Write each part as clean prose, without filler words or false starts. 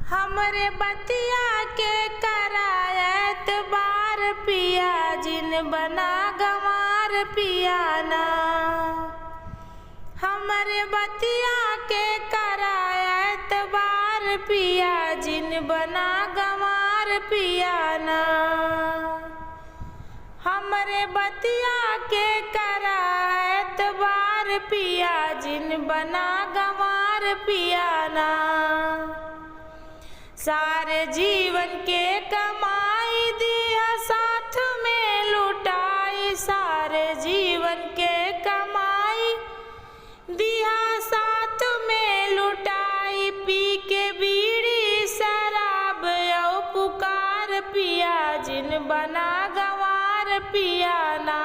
हमरे बतिया के करायत बार पिया जिन बना गंवार पियाना। हमरे बतिया के करायत बार पिया जिन बना गंवार पियाना। हमरे बतिया के करायत बार पिया जिन बना गंवार पियाना। सारे जीवन के कमाई दिया साथ में लुटाई। सारे जीवन के कमाई दिया साथ में लुटाई। पी के बीड़ी शराब औ पुकार पिया जिन बना गंवार पियाना।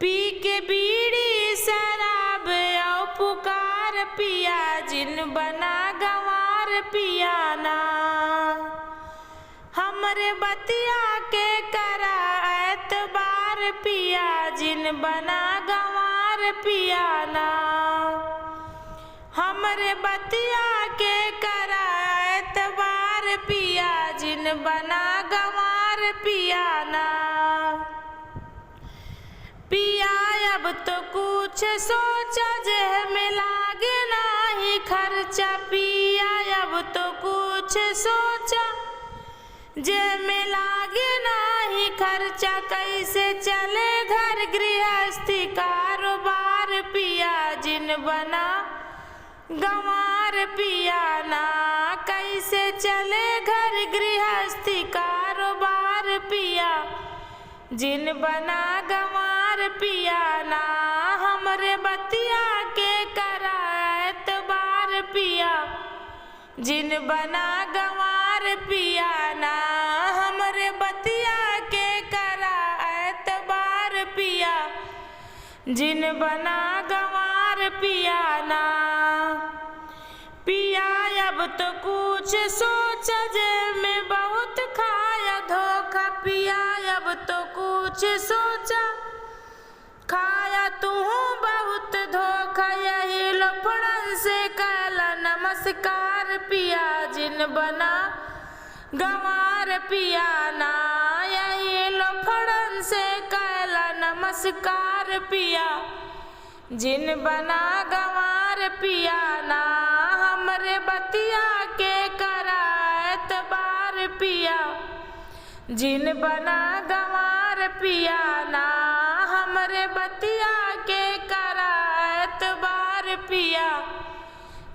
पी के बीड़ी शराब औ पुकार पिया जिन बना गंवार पियाना। हमरे बतिया के करायत बार पिया जिन बना गंवार पियाना। हमरे बतिया के करायत बार पिया जिन बना गंवार पियाना। पिया अब तो कुछ सोचा जेह में लागे नाही खर्चा। पिया अब तो कुछ सोचा जेह में लागे नाही खर्चा। कैसे चले घर गृहस्थी कारोबार पिया जिन बना गंवार पियाना। कैसे चले घर गृहस्थी कारोबार पिया जिन बना गंवार पियाना। हमरे बतिया के करायत बार पिया जिन बना गंवार पियाना। हमरे बतिया के करायत बार पिया जिन बना गंवार पियाना। पिया अब तो कुछ सोच जे में बहुत खाया धोखा। पिया अब तो कुछ सोचा खाया तू बहुत धोखा। यही लफड़न से कहला नमस्कार पिया जिन बना गंवार पियाना। यही लफड़न से कहला नमस्कार पिया जिन बना गंवार पियाना। हमरे बतिया के करायत बार पिया जिन बना गंवार पियाना। हमरे बतिया के करायत बार पिया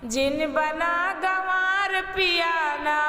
जिन बना गंवार पियाना।